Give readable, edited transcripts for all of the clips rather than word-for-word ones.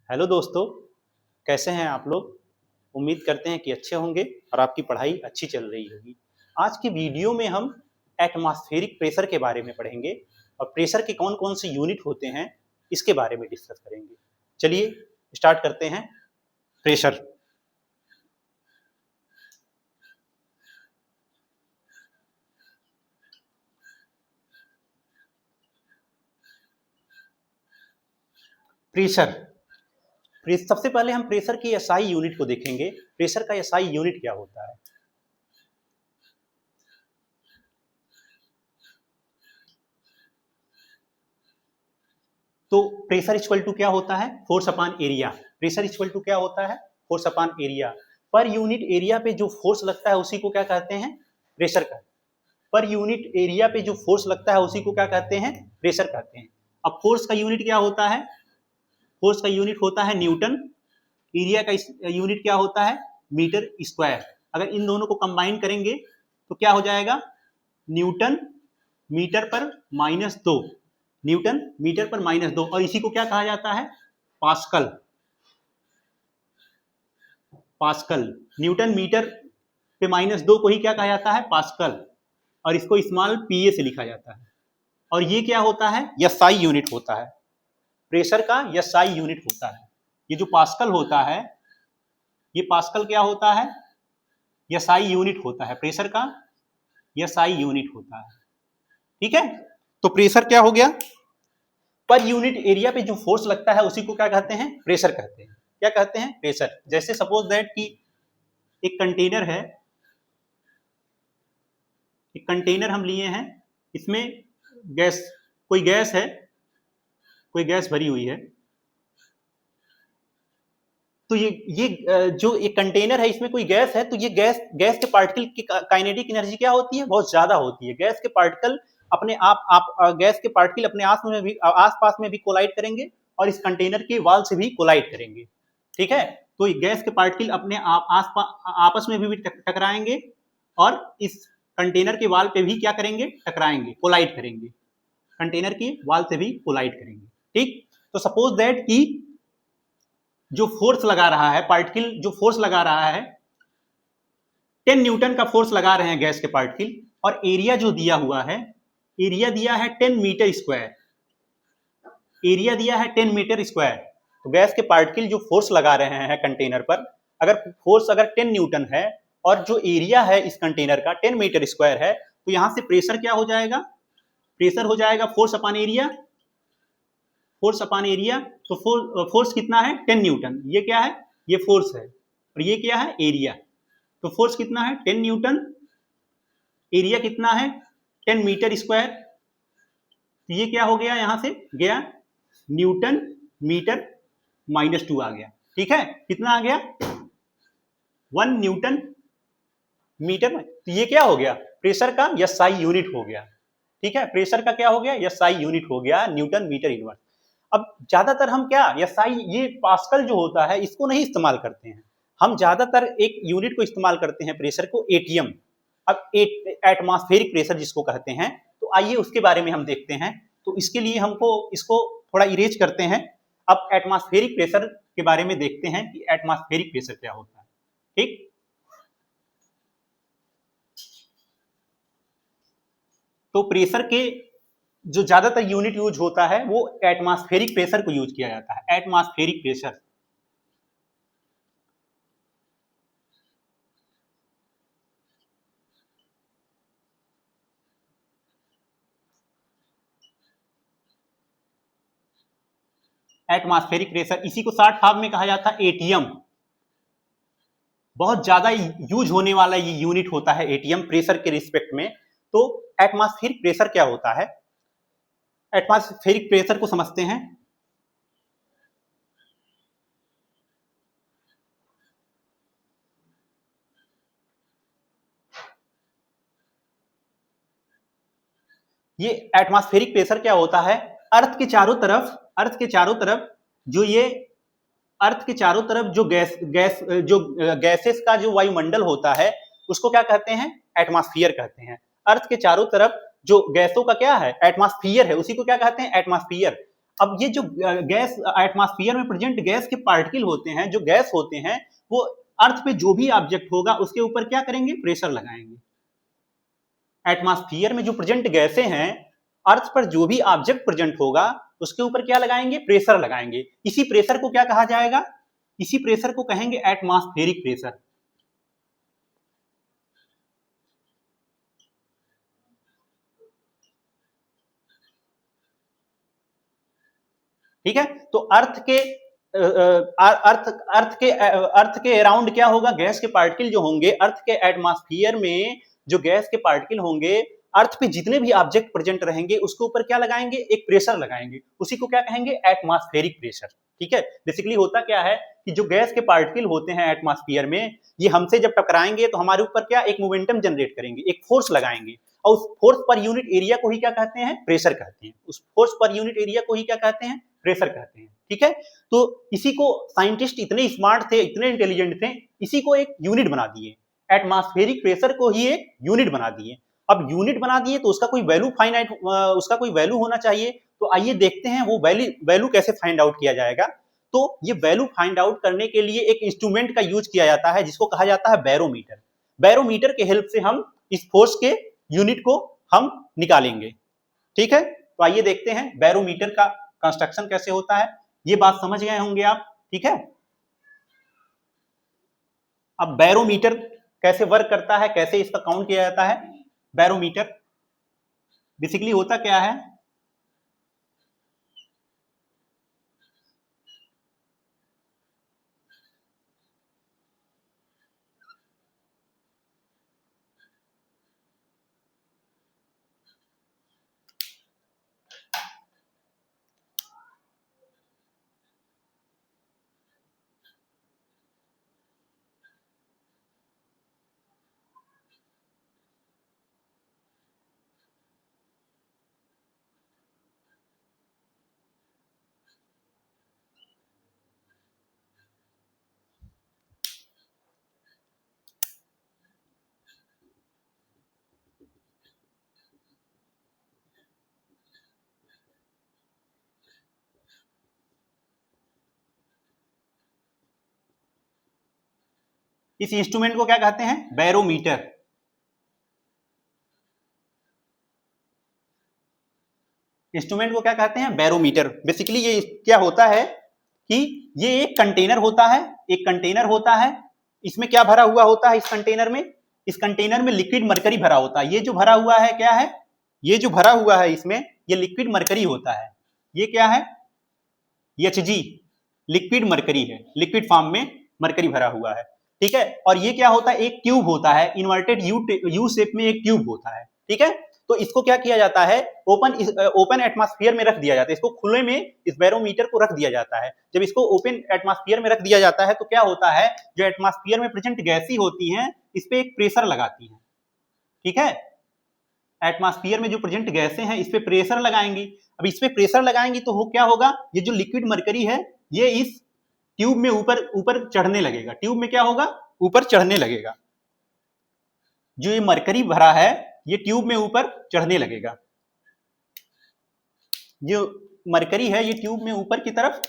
Hello दोस्तों, कैसे हैं आप लोग। उम्मीद करते हैं कि अच्छे होंगे और आपकी पढ़ाई अच्छी चल रही होगी। आज की वीडियो में हम एटमॉस्फेरिक प्रेशर के बारे में पढ़ेंगे और प्रेशर के कौन कौन से यूनिट होते हैं इसके बारे में डिस्कस करेंगे। चलिए स्टार्ट करते हैं। प्रेशर प्रेशर सबसे पहले हम प्रेशर की एसआई यूनिट को देखेंगे। प्रेशर का एसआई यूनिट क्या होता है। तो प्रेशर इक्वल टू क्या होता है, force upon area. Pressure equal to क्या होता है, force upon area. Per unit area पे जो फोर्स लगता है उसी को क्या कहते हैं, प्रेशर कहते हैं। पर यूनिट एरिया पे जो फोर्स लगता है उसी को क्या कहते हैं, प्रेशर कहते हैं। अब फोर्स का यूनिट क्या होता है, फोर्स का यूनिट होता है न्यूटन। एरिया का यूनिट क्या होता है, मीटर स्क्वायर। अगर इन दोनों को कंबाइन करेंगे तो क्या हो जाएगा, न्यूटन मीटर पर -2, न्यूटन मीटर पर -2। और इसी को क्या कहा जाता है, पास्कल। पास्कल न्यूटन मीटर पे -2 को ही क्या कहा जाता है, पास्कल। और इसको स्मॉल पीए से लिखा जाता है। और ये क्या होता है, एसआई यूनिट होता है। प्रेशर का एसआई यूनिट होता है। ये जो पास्कल होता है, ये पास्कल क्या होता है, एसआई यूनिट होता है। प्रेशर का एसआई यूनिट होता है। ठीक है, तो प्रेशर क्या हो गया, पर यूनिट एरिया पे जो फोर्स लगता है उसी को क्या कहते हैं, प्रेशर कहते हैं। क्या कहते हैं, प्रेशर। जैसे सपोज दैट कि एक कंटेनर है, एक कंटेनर हम लिए हैं, इसमें गैस, कोई गैस है, कोई गैस भरी हुई है। तो ये जो एक कंटेनर है इसमें कोई गैस है, तो ये गैस के पार्टिकल की काइनेटिक एनर्जी क्या होती है, बहुत ज्यादा होती है। गैस के पार्टिकल अपने आप गैस के पार्टिकल अपने आसपास में भी कोलाइड करेंगे और इस कंटेनर के वॉल से भी कोलाइड करेंगे। ठीक है, तो गैस के पार्टिकल अपने आपस में भी टकराएंगे और इस कंटेनर के वॉल पे भी क्या करेंगे, टकराएंगे, कोलाइड करेंगे, कंटेनर के वॉल से भी कोलाइड करेंगे। ठीक, तो सपोज दैट कि जो फोर्स लगा रहा है, पार्टिकल जो फोर्स लगा रहा है, 10 न्यूटन का फोर्स लगा रहे हैं गैस के पार्टिकल। और एरिया जो दिया हुआ है, एरिया दिया है 10 मीटर स्क्वायर। एरिया दिया है 10 मीटर स्क्वायर। तो गैस के पार्टिकल जो फोर्स लगा रहे हैं कंटेनर पर, अगर फोर्स अगर 10 न्यूटन है और जो एरिया है इस कंटेनर का 10 मीटर स्क्वायर है, तो यहां से प्रेशर क्या हो जाएगा, प्रेशर हो जाएगा force upon area. Force upon area, तो फोर्स कितना है, 10 न्यूटन। ये क्या है, ये फोर्स है, और ये क्या है, एरिया। तो फोर्स कितना है, 10 न्यूटन। एरिया कितना है, 10 मीटर स्क्वायर। तो ये क्या हो गया, यहां से गया न्यूटन मीटर -2 आ गया। ठीक है, कितना आ गया, 1 न्यूटन मीटर। तो ये क्या हो गया, प्रेशर का एसआई यूनिट हो गया। ठीक है, प्रेशर का क्या हो गया, एसआई यूनिट हो गया, न्यूटन मीटर इनवर्स। अब ज्यादातर हम क्या, एसआई, ये पास्कल जो होता है इसको नहीं इस्तेमाल करते हैं। हम ज्यादातर एक यूनिट को इस्तेमाल करते हैं प्रेशर को, एटीएम। अब एटमॉस्फेरिक प्रेशर जिसको कहते हैं, तो आइए उसके बारे में हम देखते हैं। तो इसके लिए हमको इसको थोड़ा इरेज करते हैं। अब एटमॉस्फेरिक प्रेशर के बारे में देखते हैं कि एटमॉस्फेरिक प्रेशर क्या होता है। ठीक, तो प्रेशर के जो ज्यादातर यूनिट यूज होता है वो एटमॉस्फेरिक प्रेशर को यूज किया जाता है। एटमॉस्फेरिक प्रेशर, एटमॉस्फेरिक प्रेशर, इसी को शॉर्ट फॉर्म में कहा जाता है एटीएम। बहुत ज्यादा यूज होने वाला ये यूनिट होता है एटीएम, प्रेशर के रिस्पेक्ट में। तो एटमॉस्फेरिक प्रेशर क्या होता है, एटमॉस्फेरिक प्रेशर को समझते हैं। ये एटमॉस्फेरिक प्रेशर क्या होता है, अर्थ के चारों तरफ, अर्थ के चारों तरफ जो ये, अर्थ के चारों तरफ जो गैसेस का जो वायुमंडल होता है उसको क्या कहते हैं, एटमॉस्फियर कहते हैं। अर्थ के चारों तरफ जो गैसों का क्या है, एटमॉस्फियर है, उसी को क्या कहते हैं, एटमॉस्फियर। अब ये जो गैस एटमॉस्फेयर में प्रेजेंट गैस के पार्टिकल होते हैं, जो गैस होते हैं, वो अर्थ पे जो भी ऑब्जेक्ट होगा उसके ऊपर क्या करेंगे, प्रेशर लगाएंगे। एटमॉस्फेयर में जो प्रेजेंट गैसें हैं, अर्थ पर जो भी ऑब्जेक्ट प्रेजेंट होगा उसके ऊपर क्या लगाएंगे, प्रेशर लगाएंगे। इसी प्रेशर को क्या कहा जाएगा, इसी प्रेशर को कहेंगे एटमॉस्फेरिक प्रेशर। ठीक है, तो अर्थ के अराउंड क्या होगा, गैस के पार्टिकल जो होंगे, अर्थ के एटमॉस्फेयर में जो गैस के पार्टिकल होंगे, अर्थ पे जितने भी ऑब्जेक्ट प्रेजेंट रहेंगे उसके ऊपर क्या लगाएंगे, एक प्रेशर लगाएंगे। उसी को क्या कहेंगे, एटमॉस्फेरिक प्रेशर। ठीक है, बेसिकली होता क्या है कि जो गैस के पार्टिकल होते हैं एटमॉस्फेयर में, ये हमसे जब टकराएंगे तो हमारे ऊपर क्या, एक मोमेंटम जनरेट करेंगे, एक फोर्स लगाएंगे, और उस फोर्स पर यूनिट एरिया को ही क्या कहते हैं, प्रेशर कहते हैं। उस फोर्स पर यूनिट एरिया को ही क्या कहते हैं, प्रेशर कहते हैं। ठीक है, तो इसी को साइंटिस्ट इतने स्मार्ट थे, इतने इंटेलिजेंट थे, इसी को एक यूनिट बना दिए, एटमॉस्फेरिक प्रेशर को ही एक यूनिट बना दिए। अब यूनिट बना दिए तो उसका कोई वैल्यू फाइनाइट, उसका कोई वैल्यू होना चाहिए। तो आइए देखते हैं वो वैल्यू कैसे फाइंड आउट किया जाएगा। तो ये वैल्यू फाइंड आउट करने के लिए एक इंस्ट्रूमेंट का यूज किया जाता है जिसको कहा जाता है बैरोमीटर। बैरोमीटर के हेल्प से हम इस फोर्स के यूनिट को हम निकालेंगे। ठीक है, तो आइए देखते हैं बैरोमीटर का कंस्ट्रक्शन कैसे होता है। ये बात समझ गए होंगे आप। ठीक है, अब बैरोमीटर कैसे वर्क करता है, कैसे इसका काउंट किया जाता है। बैरोमीटर बेसिकली होता क्या है, इस इंस्ट्रूमेंट को क्या कहते हैं, बैरोमीटर। इंस्ट्रूमेंट को क्या कहते हैं, बैरोमीटर। बेसिकली ये क्या होता है कि ये एक कंटेनर होता है, एक कंटेनर होता है। इसमें क्या भरा हुआ होता है, इस कंटेनर में, इस कंटेनर में लिक्विड मरकरी भरा होता है। ये जो भरा हुआ है क्या है, ये जो भरा हुआ है इसमें, ये लिक्विड मरकरी होता है। ये क्या है, Hg, लिक्विड मरकरी है, लिक्विड फॉर्म में मरकरी भरा हुआ है। ठीक है, और ये क्या होता है, एक ट्यूब होता है, इन्वर्टेड यू शेप में एक ट्यूब होता है। ठीक है, तो इसको क्या किया जाता है, ओपन एटमॉस्फेयर में रख दिया जाता है। इसको खुले में इस बैरोमीटर को रख दिया जाता है। जब इसको ओपन एटमॉस्फेयर में रख दिया जाता है तो क्या होता है, जो एटमॉस्फेयर में प्रेजेंट गैसें होती हैं इस पे एक प्रेशर लगाती हैं। ठीक है, एटमॉस्फेयर में जो प्रेजेंट गैसें हैं इस पे प्रेशर लगाएंगी। अब इस पे प्रेशर लगाएंगी तो क्या होगा, ये जो लिक्विड मरकरी है ये इस ट्यूब में ऊपर ऊपर चढ़ने लगेगा। ट्यूब में क्या होगा, ऊपर चढ़ने लगेगा। जो ये मरकरी भरा है ये ट्यूब में ऊपर चढ़ने लगेगा। जो मरकरी है ये ट्यूब में ऊपर की तरफ,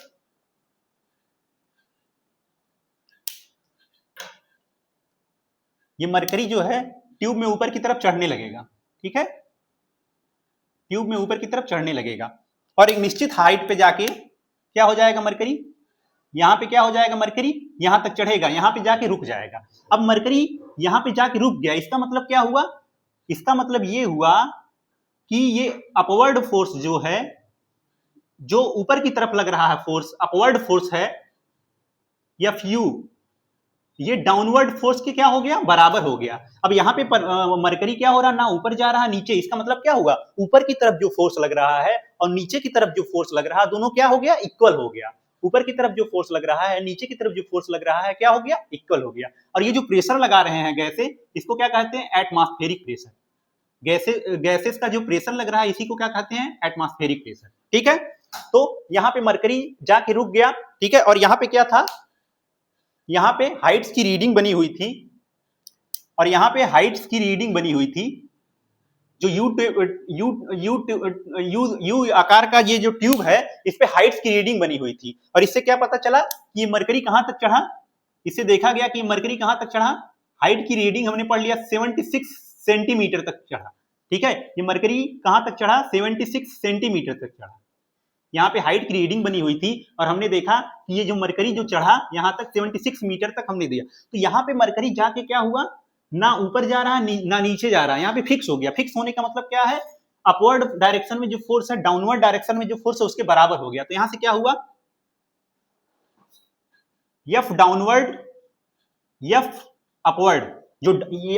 ये मरकरी जो है ट्यूब में ऊपर की तरफ चढ़ने लगेगा। ठीक है, ट्यूब में ऊपर की तरफ चढ़ने लगेगा और एक निश्चित हाइट पे जाके क्या हो जाएगा, मरकरी यहां पे क्या हो जाएगा, मरकरी यहां तक चढ़ेगा, यहां पे जाके रुक जाएगा। अब मरकरी यहां पे जाके रुक गया, इसका मतलब क्या हुआ, इसका मतलब ये हुआ कि ये अपवर्ड फोर्स जो है, जो ऊपर की तरफ लग रहा है फोर्स, अपवर्ड फोर्स है एफ यू, ये डाउनवर्ड फोर्स के क्या हो गया, बराबर हो गया। अब यहाँ पे मरकरी क्या हो रहा, ना ऊपर जा रहा नीचे। इसका मतलब क्या हुआ, ऊपर की तरफ जो फोर्स लग रहा है और नीचे की तरफ जो फोर्स लग रहा है दोनों क्या हो गया, इक्वल हो गया। ऊपर की तरफ जो फोर्स लग रहा है, नीचे की तरफ जो फोर्स लग रहा है, क्या हो गया, इक्वल हो गया। और ये जो प्रेशर लगा रहे हैं गैसें, इसको क्या कहते हैं, एटमॉस्फेरिक प्रेशर। गैसेस का जो प्रेशर लग रहा है इसी को क्या कहते हैं, एटमॉस्फेरिक प्रेशर। ठीक है, तो यहाँ पे मरकरी जाके रुक गया। ठीक है, और यहाँ पे क्या था, यहाँ पे हाइट्स की रीडिंग बनी हुई थी, और यहाँ पे हाइट्स की रीडिंग बनी हुई थी। जो यू आकार का ये जो ट्यूब है, इस पे हाइट्स की रीडिंग बनी हुई थी, और इससे क्या पता चला कि ये मरकरी कहां तक चढ़ा। इससे देखा गया कि मरकरी कहां तक चढ़ा, हाइट की रीडिंग हमने पढ़ लिया 76 सेंटीमीटर तक चढ़ा। ठीक है, ये मरकरी कहां तक चढ़ा, 76 सेंटीमीटर तक चढ़ा। यहाँ पे हाइट की रीडिंग बनी हुई थी और हमने देखा कि ये जो मरकरी जो चढ़ा यहाँ तक 76 मीटर तक हमने दिया। तो यहाँ पे मरकरी जाके क्या हुआ, ना ऊपर जा रहा है ना नीचे जा रहा है, यहाँ पे फिक्स हो गया। फिक्स होने का मतलब क्या है, अपवर्ड डायरेक्शन में जो फोर्स है, डाउनवर्ड डायरेक्शन में जो फोर्स है उसके बराबर हो गया। तो यहाँ से क्या हुआ, एफ डाउनवर्ड एफ अपवर्ड, जो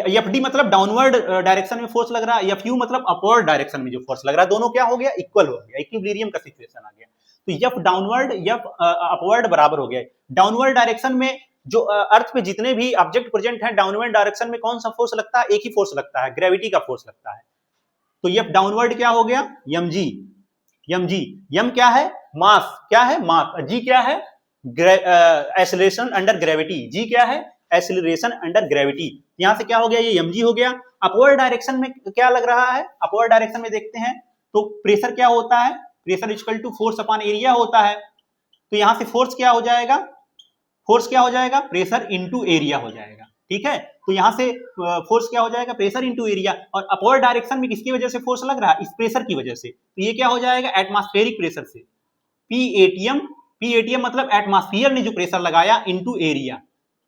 एफ डी मतलब डाउनवर्ड डायरेक्शन में फोर्स लग रहा है, एफ यू मतलब अपवर्ड डायरेक्शन में जो फोर्स लग रहा है, दोनों क्या हो गया, इक्वल हो गया, इक्विलिब्रियम का सिचुएशन आ गया। तो एफ डाउनवर्ड एफ अपवर्ड बराबर हो गया। डाउनवर्ड डायरेक्शन में जो अर्थ पे जितने भी ऑब्जेक्ट प्रेजेंट है, डाउनवर्ड डायरेक्शन में कौन सा फोर्स लगता है, एक ही फोर्स लगता है, ग्रेविटी का फोर्स लगता है। तो एफ डाउनवर्ड क्या हो गया, एम जी। एम क्या है, मास, क्या है मास, जी क्या है, एक्सेलरेशन अंडर ग्रेविटी, जी क्या है, एक्सेलरेशन अंडर ग्रेविटी। यहां से क्या हो गया, ये mg हो गया। अपवर्ड डायरेक्शन में क्या लग रहा है, अपवर्ड डायरेक्शन में देखते हैं तो प्रेशर क्या होता है, pressure equal to force upon area होता है। तो यहां से फोर्स क्या हो जाएगा, फोर्स क्या हो जाएगा, प्रेशर इंटू एरिया हो जाएगा। ठीक है, तो यहां से फोर्स क्या हो जाएगा, प्रेशर इंटू एरिया। और अपवर्ड डायरेक्शन में किसकी वजह से फोर्स लग रहा है, इस प्रेशर की वजह से। तो ये क्या हो जाएगा, एटमॉस्फेरिक प्रेशर से, पी मतलब एटमॉस्फेयर ने जो प्रेशर लगाया इंटू एरिया।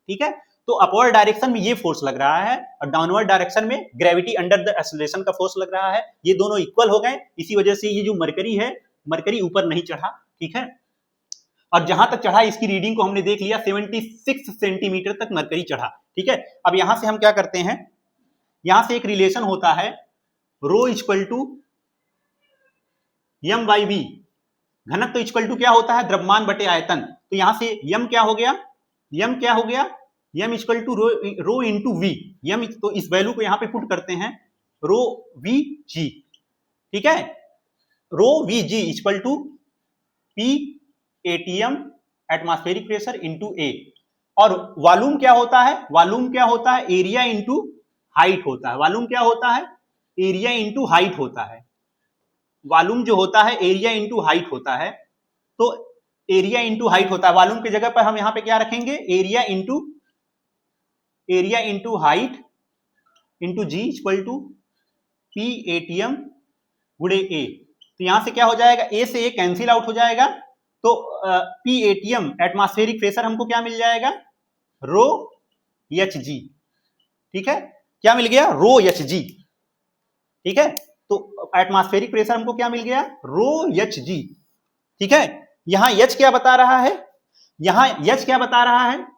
ठीक है, तो अपवर्ड डायरेक्शन में ये फोर्स लग रहा है और डाउनवर्ड डायरेक्शन में ग्रेविटी अंडर द एक्सेलरेशन का फोर्स लग रहा है। ये दोनों इक्वल हो गए, इसी वजह से ये जो मरकरी है, मरकरी ऊपर नहीं चढ़ा। ठीक है, और जहां तक चढ़ा इसकी रीडिंग को हमने देख लिया, 76 सेंटीमीटर तक मरकरी चढ़ा। ठीक है, अब यहां से हम क्या करते हैं, यहां से एक रिलेशन होता है rho equal to M by V, घनत्व इक्वल टू क्या होता है, द्रव्यमान बटे आयतन। तो यहां से यम क्या हो गया, यम क्या हो गया, M equal to rho into V. M, तो इस वैल्यू को यहां पे पुट करते हैं, रो वी जी। ठीक है, rho V G equal to P ATM atmospheric pressure into A. और वॉल्यूम क्या होता है, वॉल्यूम क्या होता है, एरिया इंटू हाइट होता है। वॉल्यूम क्या होता है, एरिया इंटू हाइट होता है। वॉल्यूम जो होता है एरिया इंटू हाइट होता है। तो एरिया इंटू हाइट होता है, वॉल्यूम की जगह पर हम यहां पे क्या रखेंगे, area into height into g equal to P atm गुणे ए। तो यहां से क्या हो जाएगा, ए से ए कैंसिल आउट हो जाएगा। तो पी एटीएम एटमॉस्फेरिक प्रेशर हमको क्या मिल जाएगा, रो एच जी। ठीक है, क्या मिल गया, रो एच जी। ठीक है, तो एटमॉस्फेरिक प्रेशर हमको क्या मिल गया, रो एच जी। ठीक है, यहां एच क्या बता रहा है, यहां एच क्या बता रहा है,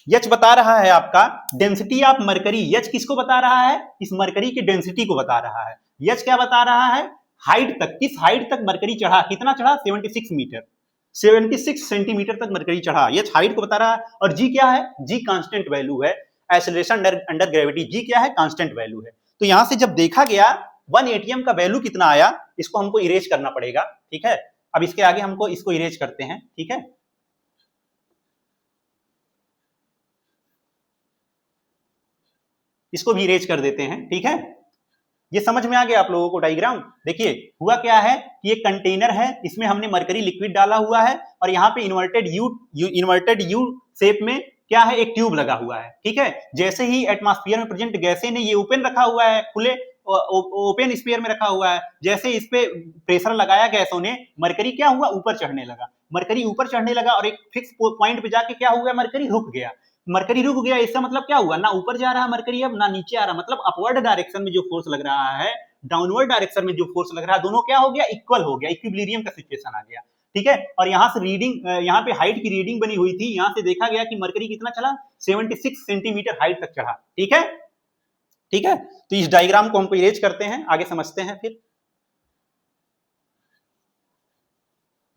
एच बता रहा है आपका डेंसिटी ऑफ मरकरी। एच किसको बता रहा है, इस मरकरी की डेंसिटी को बता रहा है। एच क्या बता रहा है, हाइट तक, किस हाइट तक मरकरी चढ़ा, कितना चढ़ा, 76 मीटर, 76 सेंटीमीटर तक मरकरी चढ़ा, एच हाइट को बता रहा है। और जी क्या है, जी कांस्टेंट वैल्यू है, एक्सेलरेशन अंडर ग्रेविटी, जी क्या है, कांस्टेंट वैल्यू है। तो यहां से जब देखा गया 1 एटीएम का वैल्यू कितना आया, इसको हमको इरेज करना पड़ेगा। ठीक है, अब इसके आगे हमको इसको इरेज करते हैं। ठीक है, इसको भी इरेज कर देते हैं। ठीक है, ये समझ में आ गया आप लोगों को डायग्राम। देखिए हुआ क्या है कि एक कंटेनर है, इसमें हमने मरकरी लिक्विड डाला हुआ है और यहाँ पे इन्वर्टेड यू शेप में क्या है, एक ट्यूब लगा हुआ है। ठीक है, जैसे ही एटमॉस्फेयर में प्रेजेंट गैसें ने ये ओपन रखा हुआ है, खुले ओपन स्फीयर में रखा हुआ है, जैसे इस पे प्रेशर लगाया गैसों ने, मरकरी क्या हुआ, ऊपर चढ़ने लगा। मरकरी ऊपर चढ़ने लगा और एक फिक्स पॉइंट पे जाके क्या हुआ, मरकरी रुक गया। मरकरी रुक गया, इसका मतलब क्या हुआ, ना ऊपर जा रहा मरकरी अब, ना नीचे आ रहा। मतलब अपवर्ड डायरेक्शन में जो फोर्स लग रहा है, डाउनवर्ड डायरेक्शन में जो फोर्स लग रहा है, दोनों क्या हो गया, इक्वल हो गया, इक्विलिब्रियम का सिचुएशन आ गया। ठीक है, और यहां से रीडिंग, यहाँ पे हाइट की रीडिंग बनी हुई थी, यहां से देखा गया कि मरकरी कितना चला, 76 सेंटीमीटर हाइट तक चढ़ा। ठीक है, ठीक है, तो इस डायग्राम को हमको इरेज करते हैं, आगे समझते हैं। फिर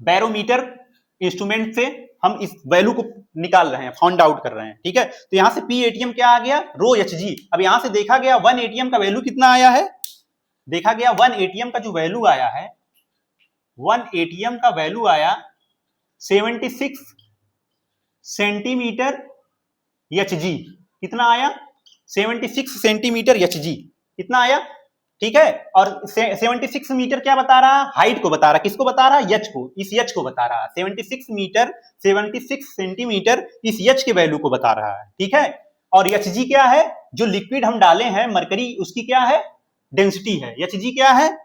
बैरोमीटर इंस्ट्रूमेंट से हम इस वैल्यू को निकाल रहे हैं, फाउंड आउट कर रहे हैं। ठीक है, तो यहां से पी एटीएम क्या आ गया, रो एच जी। अब यहां से देखा गया 1 एटीएम का वैल्यू कितना आया है, देखा गया 1 एटीएम का जो वैल्यू आया है, 1 एटीएम का वैल्यू आया 76 सेंटीमीटर एच जी। कितना आया, 76 सेंटीमीटर एच जी, कितना आया, ठीक है। और 76 मीटर क्या बता रहा, हाइट को बता रहा, किसको बता रहा, यच को, इस यच को बता रहा, 76 मीटर 76 सेंटीमीटर इस यच के वैल्यू को बता रहा है, ठीक है। और एच जी क्या है, जो लिक्विड हम डाले हैं मरकरी उसकी क्या है, डेंसिटी है। एच जी क्या है,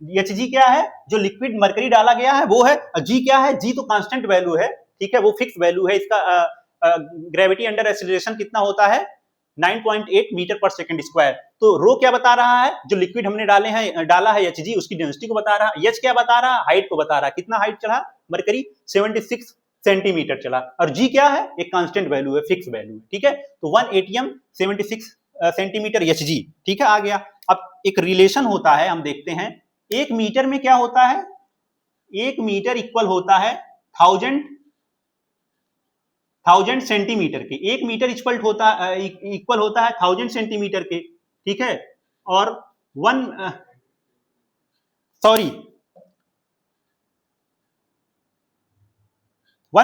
एच जी क्या है, जो लिक्विड मरकरी डाला गया है वो है। जी क्या है, जी तो कांस्टेंट वैल्यू है, ठीक है, वो फिक्स वैल्यू है। इसका ग्रेविटी अंडर एक्सीलरेशन कितना होता है, 9.8 मीटर पर सेकंड स्क्वायर। तो रो क्या बता रहा है, जो लिक्विड हमने डाला है एच जी, उसकी डेंसिटी को बता रहा है। एच क्या बता रहा है, हाइट को बता रहा है, कितना हाइट चढ़ा मरकरी, 76 सेंटीमीटर चला। और जी क्या है, एक कांस्टेंट वैल्यू है, फिक्स वैल्यू है, ठीक है। तो 1 एटीएम 76 सेंटीमीटर एच जी, ठीक है, आ गया। अब एक रिलेशन होता है, हम देखते हैं 1 मीटर में क्या होता है, 1 मीटर इक्वल होता है 1000 सेंटीमीटर के। 1 मीटर इक्वल होता है 1000 सेंटीमीटर के, ठीक है। और 1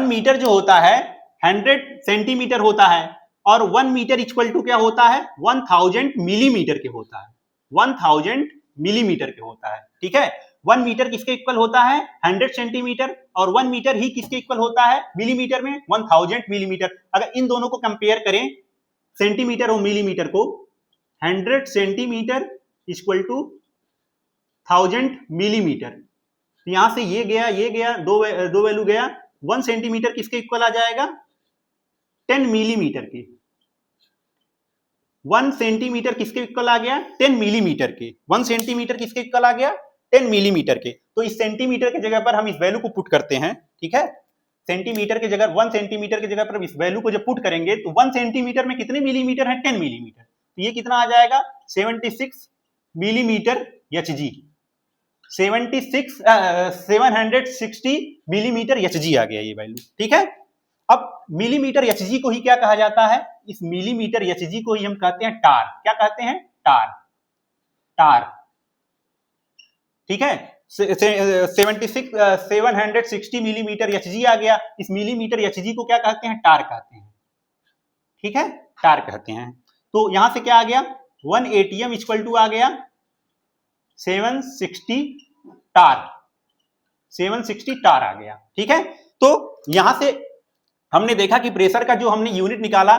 मीटर जो होता है 100 सेंटीमीटर होता है, और 1 मीटर इक्वल टू क्या होता है, 1000 मिलीमीटर के होता है, 1000 मिलीमीटर के होता है, ठीक है। 1 मीटर किसके इक्वल होता है, 100 सेंटीमीटर, और 1 मीटर ही किसके इक्वल होता है मिलीमीटर में, 1000 मिलीमीटर। अगर इन दोनों को कंपेयर करें, सेंटीमीटर और मिलीमीटर को, 100 सेंटीमीटर इक्वल टू 1000 मिलीमीटर, तो यहां से ये गया दो वैल्यू गया। 1 सेंटीमीटर किसके इक्वल आ जाएगा, 10 मिलीमीटर के। 1 सेंटीमीटर किसके इक्वल आ गया, 10 मिलीमीटर के। 1 सेंटीमीटर किसके इक्वल आ गया, 10 मिलीमीटर के। तो इस सेंटीमीटर की जगह पर हम इस वैल्यू को पुट करते हैं, ठीक है। सेंटीमीटर की जगह 1 सेंटीमीटर की जगह पर इस वैल्यू को जब पुट करेंगे तो 1 सेंटीमीटर में कितने मिलीमीटर है, 10 मिलीमीटर। तो ये कितना आ जाएगा, 76 millimetre H G, 760 millimetre H G आ गया ये वैल्यू, ठीक है। अब मिलीमीटर एच जी को ही क्या कहा जाता है, इस मिलीमीटर एच जी को ही हम कहते हैं टार। क्या कहते हैं, टार, ठीक है। 760 मिलीमीटर एच जी आ गया। इस मिलीमीटर एच जी को क्या कहते हैं, टार कहते हैं, ठीक है, टार कहते हैं। तो यहां से क्या आ गया, 1 एटीएम इक्वल टू आ गया 760 टार आ गया, ठीक है। तो यहां से हमने देखा कि प्रेशर का जो हमने यूनिट निकाला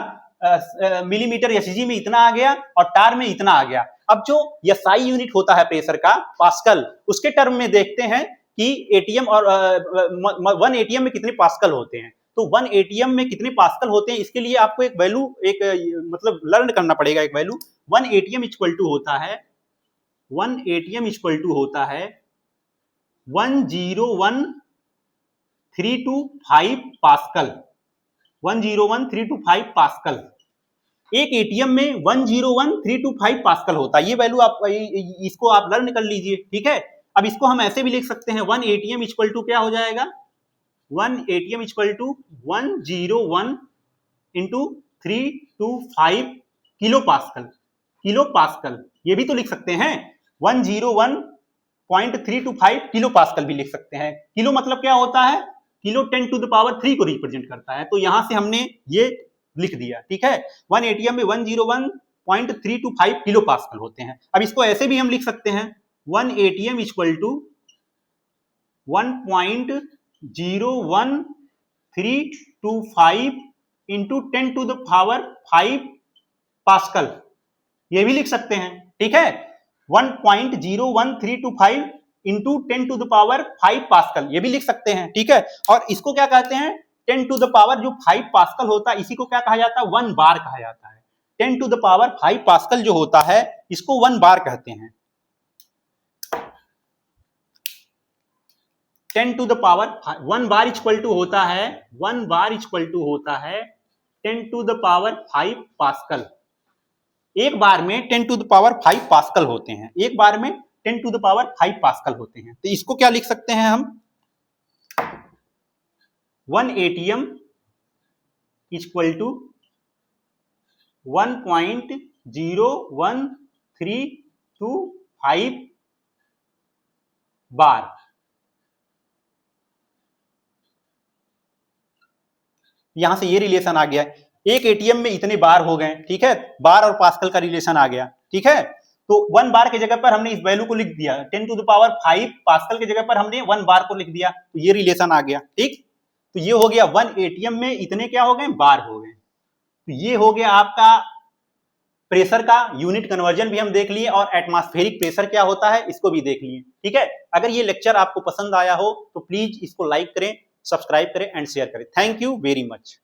मिलीमीटर एचजी में इतना आ गया और टार में इतना आ गया। अब जो एसआई यूनिट होता है प्रेशर का, पास्कल, उसके टर्म में देखते हैं कि एटीएम और 1 एटीएम में कितने पास्कल होते हैं। तो 1 एटीएम में कितने पास्कल होते हैं, इसके लिए आपको एक वैल्यू मतलब लर्न करना पड़ेगा। एक वैल्यू 1 एटीएम इक्वल टू होता है 101,325 पास्कल, 101,325 पास्कल। एक एटीएम में 101,325 पास्कल होता है। ये वैल्यू आप इसको आप लर्न कर लीजिए, ठीक है। अब इसको हम ऐसे भी लिख सकते हैं, 1 एटीएम इक्वल टू क्या हो जाएगा, 1 atm equal to 101 into 325 kilo pascal, ये भी तो लिख सकते हैं। 101.325 किलो पास्कल भी लिख सकते हैं। किलो मतलब क्या होता है, किलो 10 टू द पावर 3 को रिप्रेजेंट करता है। तो यहां से हमने ये लिख दिया, ठीक है। 1 एटीएम में 101.325 किलो पास्कल होते हैं। अब इसको ऐसे भी हम लिख सकते हैं, 1 atm equal to 1.01325 into 10 to the power 5 pascal, ये भी लिख सकते हैं, ठीक है। 1.01325 into 10 to the power 5 pascal, ये भी लिख सकते हैं, ठीक है। और इसको क्या कहते हैं, 10 टू द पावर जो 5 पास्कल होता है, इसी को क्या कहा जाता है, 1 बार कहा जाता है। 10 टू द पावर 5 पास्कल जो होता है, इसको 1 बार कहते हैं। 10 to the power 1 bar equal to होता है 10 टू द पावर 5 पास्कल। एक बार में 10 टू द पावर 5 पास्कल होते हैं, एक बार में 10 टू द पावर 5 पास्कल होते हैं। तो इसको क्या लिख सकते हैं हम, 1 एटीएम इक्वल टू 1.01325 बार। यहां से ये रिलेशन आ गया, एक एटीएम में इतने बार हो गए, ठीक है, बार और पास्कल का रिलेशन आ गया, ठीक है। तो 1 बार की जगह पर हमने इस वैल्यू को लिख दिया, 10⁵ पास्कल की जगह पर हमने 1 बार को लिख दिया, तो ये रिलेशन आ गया। ठीक, तो ये हो गया 1 एटीएम में इतने क्या हो गए, बार हो गए। तो ये हो गया आपका प्रेशर का यूनिट कन्वर्जन भी हम देख लिए, और एटमॉस्फेरिक प्रेशर क्या होता है इसको भी देख लिए। ठीक है, अगर ये लेक्चर आपको पसंद आया हो तो प्लीज इसको लाइक करें, सब्सक्राइब करें एंड शेयर करें। Thank you very much.